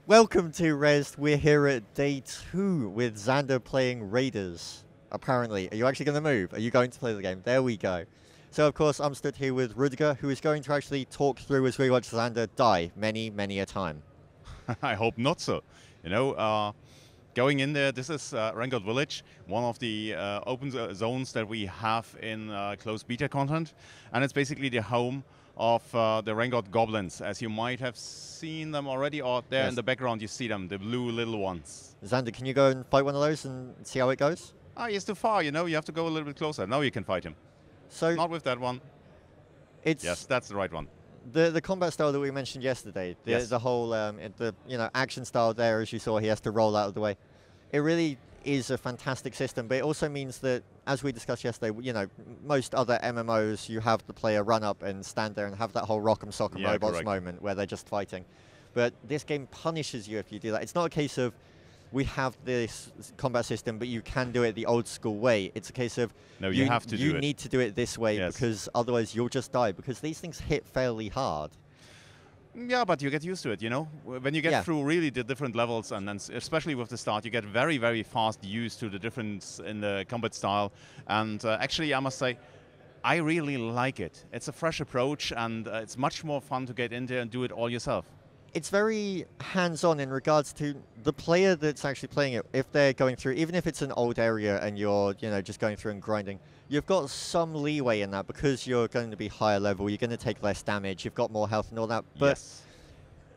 Welcome to Rezzed. We're here at day 2 with Xander playing RaiderZ. Apparently. Are you actually going to move? Are you going to play the game? There we go. So, of course, I'm stood here with Rudiger, who is going to actually talk through as we watch Xander die many, many a time. I hope not so. You know, going in there, this is Rengot Village, one of the open zones that we have in closed beta content. And it's basically the home of the Rengot goblins, as you might have seen them already, or there in the background you see them, the blue little ones. Xander, can you go and fight one of those and see how it goes? Ah, he's too far, you know, you have to go a little bit closer. Now you can fight him. So not with that one. Yes, that's the right one. The combat style that we mentioned yesterday, the whole action style there, as you saw, he has to roll out of the way. It really is a fantastic system, but it also means that, as we discussed yesterday, you know, most other MMOs, you have the player run up and stand there and have that whole rock'em sock'em robots moment where they're just fighting. But this game punishes you if you do that. It's not a case of we have this combat system, but you can do it the old school way. It's a case of no, you have to do it. You need to do it this way because otherwise you'll just die, because these things hit fairly hard. Yeah, but you get used to it, you know? When you get through really the different levels, and then especially with the start, you get very, very fast used to the difference in the combat style. And actually, I must say, I really like it. It's a fresh approach, and it's much more fun to get in there and do it all yourself. It's very hands-on in regards to the player that's actually playing it. If they're going through, even if it's an old area and you're, you know, just going through and grinding, you've got some leeway in that because you're going to be higher level. You're going to take less damage. You've got more health and all that. But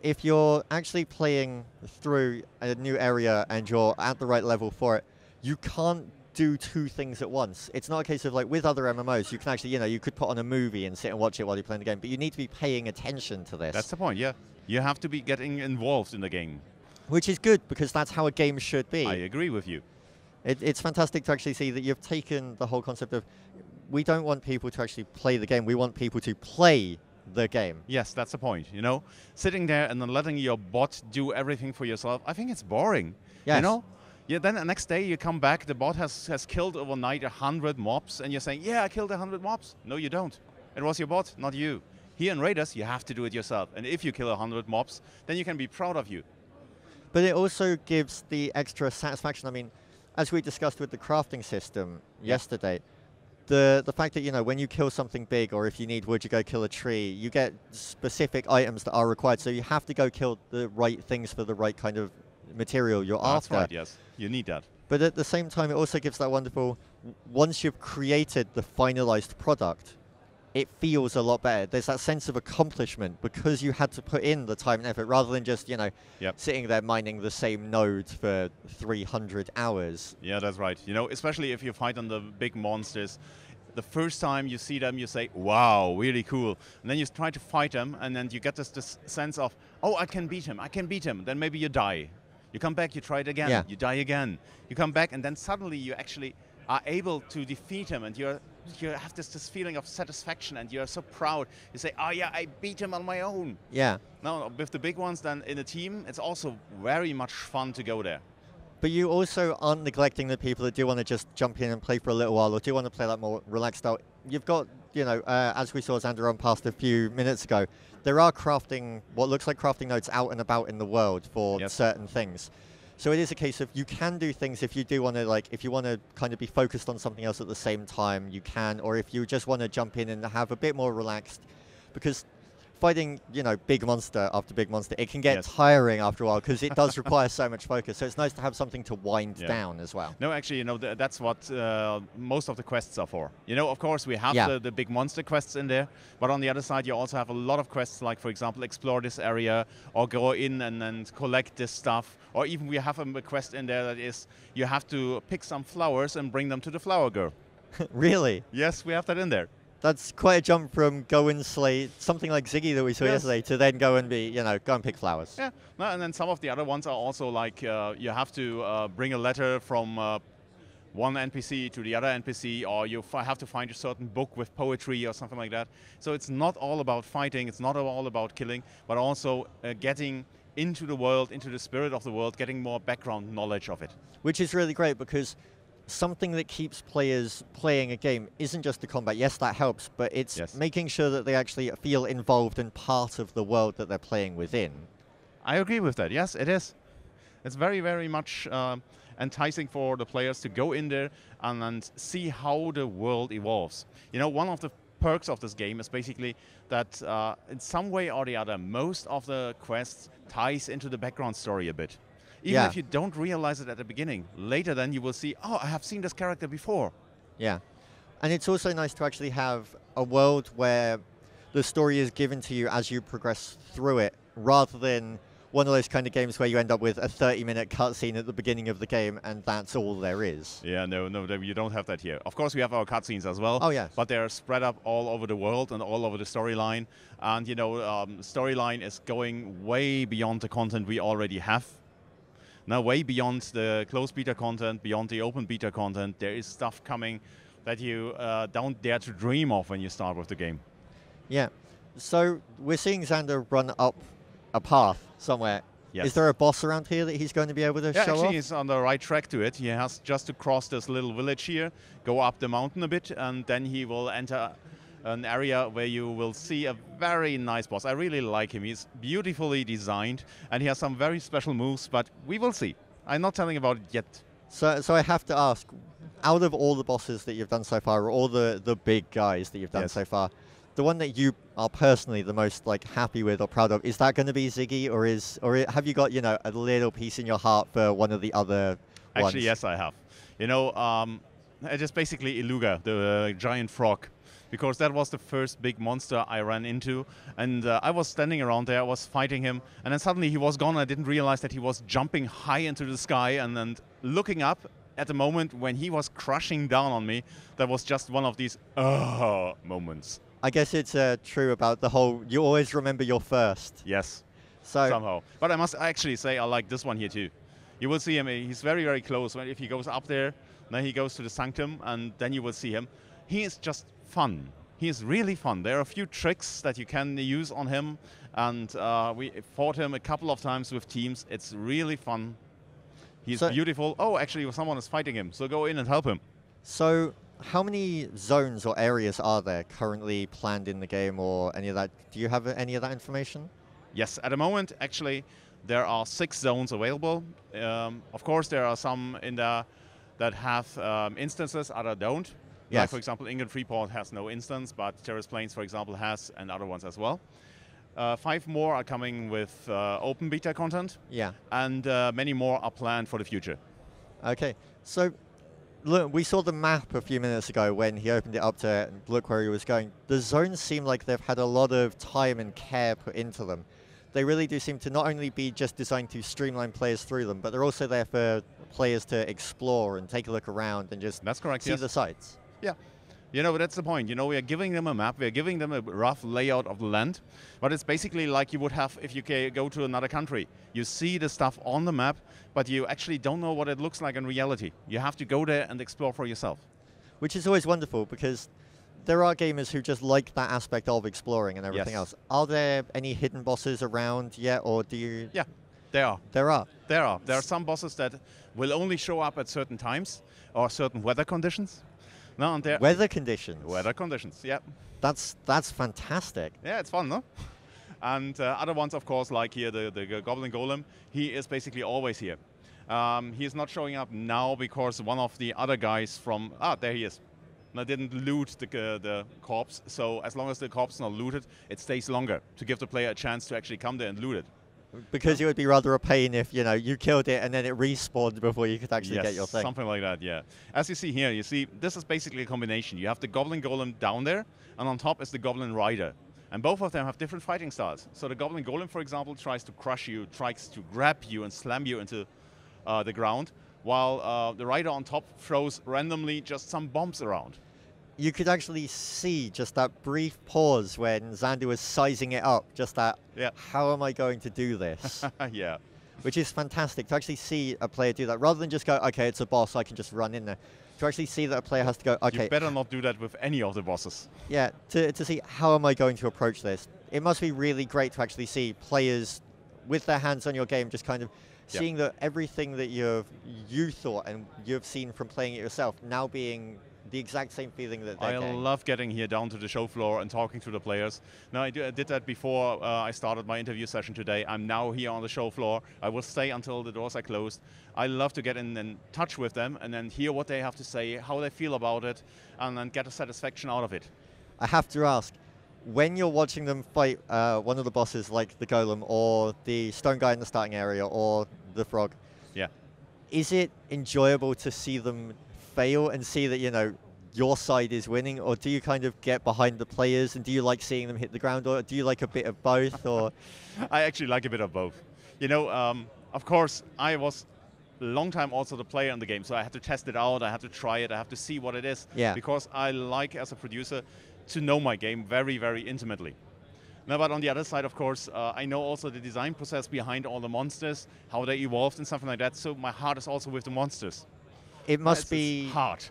if you're actually playing through a new area and you're at the right level for it, you can't do two things at once. It's not a case of like with other MMOs, you can actually, you know, you could put on a movie and sit and watch it while you're playing the game, but you need to be paying attention to this. That's the point, yeah. You have to be getting involved in the game. Which is good, because that's how a game should be. I agree with you. It's fantastic to actually see that you've taken the whole concept of, we don't want people to actually play the game, we want people to play the game. Yes, that's the point, you know? Sitting there and then letting your bot do everything for yourself, I think it's boring, you know? Yeah, then the next day you come back, the bot has killed overnight 100 mobs, and you're saying, yeah, I killed 100 mobs. No, you don't. It was your bot, not you. Here in RaiderZ, you have to do it yourself. And if you kill 100 mobs, then you can be proud of you. But it also gives the extra satisfaction. I mean, as we discussed with the crafting system yesterday, the fact that, you know, when you kill something big, or if you need wood, you go kill a tree, you get specific items that are required. So you have to go kill the right things for the right kind of material you're after. That's right, yes. You need that. But at the same time, it also gives that wonderful, once you've created the finalized product, it feels a lot better. There's that sense of accomplishment because you had to put in the time and effort rather than just, you know, sitting there mining the same node for 300 hours. Yeah, that's right. You know, especially if you fight on the big monsters, the first time you see them, you say, wow, really cool. And then you try to fight them, and then you get this sense of, oh, I can beat him, I can beat him. Then maybe you die. You come back, you try it again, you die again. You come back, and then suddenly you actually are able to defeat him, and you have this feeling of satisfaction, and you're so proud. You say, oh yeah, I beat him on my own. Yeah. Now, with the big ones, then in a team, it's also very much fun to go there. But you also aren't neglecting the people that do want to just jump in and play for a little while, or do want to play that more relaxed style. You've got, you know, as we saw Xander run past a few minutes ago, there are crafting, what looks like crafting nodes out and about in the world for certain things. So it is a case of you can do things if you do want to, like, if you want to kind of be focused on something else at the same time, you can, or if you just want to jump in and have a bit more relaxed, because fighting, you know, big monster after big monster, it can get tiring after a while because it does require so much focus. So it's nice to have something to wind down as well. No, actually, you know, that's what most of the quests are for. You know, of course, we have the big monster quests in there, but on the other side, you also have a lot of quests like, for example, explore this area, or go in and collect this stuff, or even we have a quest in there that is, you have to pick some flowers and bring them to the flower girl. Really? Yes, we have that in there. That's quite a jump from go and slay something like Ziggy that we saw yesterday to then go and be, you know, go and pick flowers. Yeah, no, and then some of the other ones are also like you have to bring a letter from one NPC to the other NPC, or you have to find a certain book with poetry or something like that. So it's not all about fighting, it's not all about killing, but also getting into the world, into the spirit of the world, getting more background knowledge of it. Which is really great, because something that keeps players playing a game isn't just the combat. Yes, that helps, but it's making sure that they actually feel involved and part of the world that they're playing within. I agree with that. Yes, it is. It's very, very much enticing for the players to go in there and see how the world evolves. You know, one of the perks of this game is basically that in some way or the other, most of the quests ties into the background story a bit. Even if you don't realize it at the beginning, later then you will see, oh, I have seen this character before. Yeah. And it's also nice to actually have a world where the story is given to you as you progress through it, rather than one of those kind of games where you end up with a 30-minute cutscene at the beginning of the game and that's all there is. Yeah, no, you don't have that here. Of course, we have our cutscenes as well. Oh, yes. But they're spread up all over the world and all over the storyline. And, you know, storyline is going way beyond the content we already have. Now, way beyond the closed beta content, beyond the open beta content, there is stuff coming that you don't dare to dream of when you start with the game. Yeah. So we're seeing Xander run up a path somewhere. Yes. Is there a boss around here that he's going to be able to show actually, off? he's on the right track to it. He has just to cross this little village here, go up the mountain a bit, and then he will enter an area where you will see a very nice boss. I really like him. He's beautifully designed, and he has some very special moves, but we will see. I'm not telling about it yet. So I have to ask, out of all the bosses that you've done so far, or all the big guys that you've done so far, the one that you are personally the most happy with or proud of, is that going to be Ziggy, or have you got a little piece in your heart for one of the other ones? Actually, yes, I have. You know, it is basically Iluga, the giant frog, because that was the first big monster I ran into, and I was standing around there, I was fighting him, and then suddenly he was gone. I didn't realize that he was jumping high into the sky, and then looking up at the moment when he was crushing down on me. That was just one of these moments. I guess it's true about the whole, you always remember your first. Yes, so somehow. But I must actually say I like this one here too. You will see him, he's very, very close. If he goes up there, then he goes to the sanctum, and then you will see him. He is just fun. He is really fun. There are a few tricks that you can use on him, and we fought him a couple of times with teams. It's really fun. He's beautiful. Oh, actually, someone is fighting him, so go in and help him. So how many zones or areas are there currently planned in the game, or any of that? Do you have any of that information? Yes, at the moment, actually, there are 6 zones available. Of course, there are some in there that have instances, other don't. Yes. Like, for example, Ingot Freeport has no instance, but Terrace Plains, for example, has, and other ones as well. 5 more are coming with open beta content. Yeah. And many more are planned for the future. Okay. So look, we saw the map a few minutes ago when he opened it up to look where he was going. The zones seem like they've had a lot of time and care put into them. They really do seem to not only be just designed to streamline players through them, but they're also there for players to explore and take a look around and just see the sights. Yeah. You know, that's the point. You know, we are giving them a map, we are giving them a rough layout of the land, but it's basically like you would have if you go to another country. You see the stuff on the map, but you actually don't know what it looks like in reality. You have to go there and explore for yourself. Which is always wonderful, because there are gamers who just like that aspect of exploring and everything else. Are there any hidden bosses around yet, or do you... Yeah, there are. There are? There are. There are some bosses that will only show up at certain times or certain weather conditions. No, and weather conditions? Weather conditions, yeah. That's fantastic. Yeah, it's fun, no? And other ones, of course, like here, the Goblin Golem, he is basically always here. He is not showing up now because one of the other guys from... there he is. I didn't loot the corpse, so as long as the corpse is not looted, it stays longer to give the player a chance to actually come there and loot it. Because it would be rather a pain if, you killed it and then it respawned before you could actually get your thing. Something like that, yeah. As you see here, you see, this is basically a combination. You have the Goblin Golem down there, and on top is the Goblin Rider. And both of them have different fighting styles. So the Goblin Golem, for example, tries to crush you, tries to grab you and slam you into the ground, while the Rider on top throws randomly just some bombs around. You could actually see just that brief pause when Xander was sizing it up, just that, how am I going to do this? Yeah. Which is fantastic, to actually see a player do that, rather than just go, okay, it's a boss, I can just run in there. To actually see that a player has to go, okay. You better not do that with any of the bosses. Yeah, to see how am I going to approach this. It must be really great to actually see players with their hands on your game, just kind of seeing that everything that you thought and you've seen from playing it yourself now being the exact same feeling that I they're getting. love getting here down to the show floor and talking to the players. Now, I did that before I started my interview session today. I'm now here on the show floor. I will stay until the doors are closed. I love to get in touch with them and then hear what they have to say, how they feel about it, and then get a satisfaction out of it. I have to ask, when you're watching them fight one of the bosses like the Golem or the Stone Guy in the starting area or the Frog, yeah, is it enjoyable to see them fail and see that, you know, your side is winning, or do you kind of get behind the players and do you like seeing them hit the ground, or do you like a bit of both? Or I actually like a bit of both. You know, of course, I was a long time also the player in the game, so I had to test it out, I had to try it, I have to see what it is, because I like, as a producer, to know my game very, very intimately. Now, but on the other side, of course, I know also the design process behind all the monsters, how they evolved and something like that, so my heart is also with the monsters. It must be hard.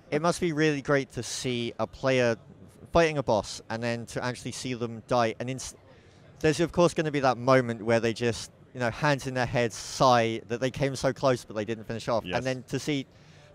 It must be really great to see a player fighting a boss and then to actually see them die. And there's of course going to be that moment where they just, you know, hands in their heads, sigh that they came so close but they didn't finish off. Yes. And then to see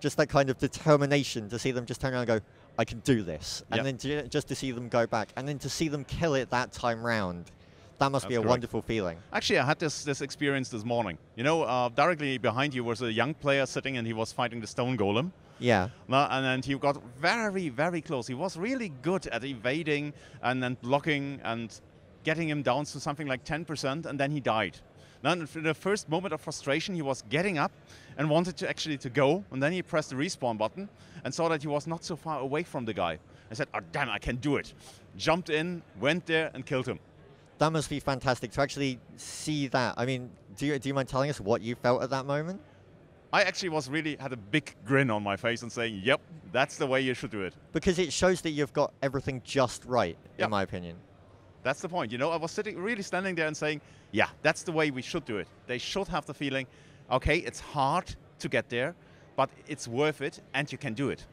just that kind of determination, to see them just turn around and go, I can do this. Yep. And then just to see them go back and then to see them kill it that time round. That must be a wonderful feeling. Actually, I had this experience this morning. You know, directly behind you was a young player sitting and he was fighting the stone golem. Yeah. And then he got very, very close. He was really good at evading and then blocking and getting him down to something like 10%, and then he died. Then in the first moment of frustration, he was getting up and wanted to actually go, and then he pressed the respawn button and saw that he was not so far away from the guy. I said, oh damn, I can do it. Jumped in, went there and killed him. That must be fantastic to actually see that. I mean, do you mind telling us what you felt at that moment? I actually had a big grin on my face and saying, yep, that's the way you should do it. Because it shows that you've got everything just right, in my opinion. That's the point. You know, I was really standing there and saying, yeah, that's the way we should do it. They should have the feeling, okay, it's hard to get there, but it's worth it and you can do it.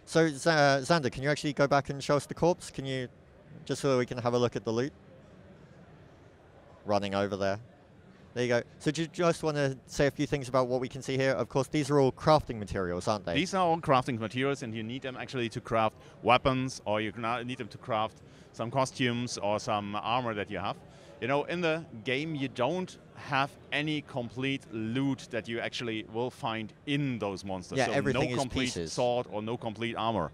So, Xander, can you actually go back and show us the corpse? Can you, just so we can have a look at the loot? Running over there. There you go. So do you just want to say a few things about what we can see here? Of course, these are all crafting materials, aren't they? These are all crafting materials, and you need them actually to craft weapons, or you need them to craft some costumes or some armor that you have. You know, in the game, you don't have any complete loot that you actually will find in those monsters. Yeah, so everything no complete pieces. sword or no complete armor.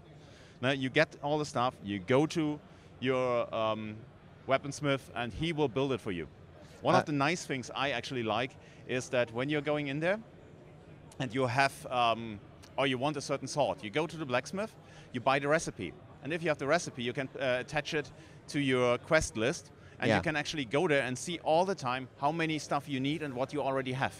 Now, you get all the stuff, you go to your weaponsmith, and he will build it for you. One of the nice things I actually like is that when you're going in there and you have, or you want a certain sword, you go to the blacksmith, you buy the recipe. And if you have the recipe, you can attach it to your quest list, and you can actually go there and see all the time how many stuff you need and what you already have.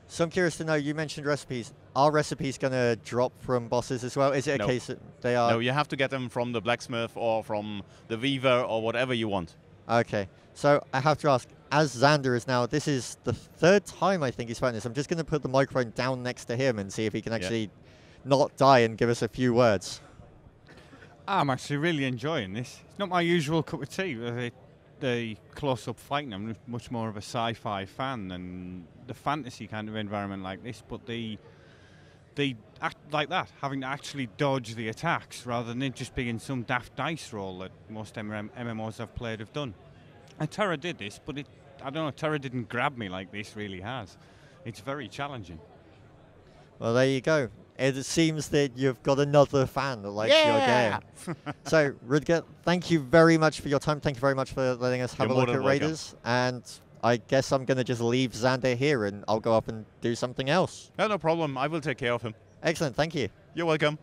So I'm curious to know, you mentioned recipes. Are recipes going to drop from bosses as well? Is it a case that they are? No, you have to get them from the blacksmith or from the weaver or whatever you want. Okay, so I have to ask, as Xander is now, this is the third time I think he's fighting this. I'm just going to put the microphone down next to him and see if he can actually not die and give us a few words. I'm actually really enjoying this. It's not my usual cup of tea. The close-up fighting, I'm much more of a sci-fi fan than the fantasy kind of environment like this, but the act like that, having to actually dodge the attacks rather than it just being some daft dice roll that most MMOs I've played have done. And Terra did this, but I don't know, Terra didn't grab me like this really has. It's very challenging. Well, there you go. It seems that you've got another fan that likes your game. So, Rudiger, thank you very much for your time. Thank you very much for letting us have a look at RaiderZ. And I guess I'm going to just leave Xander here and I'll go up and do something else. No problem. I will take care of him. Excellent. Thank you. You're welcome.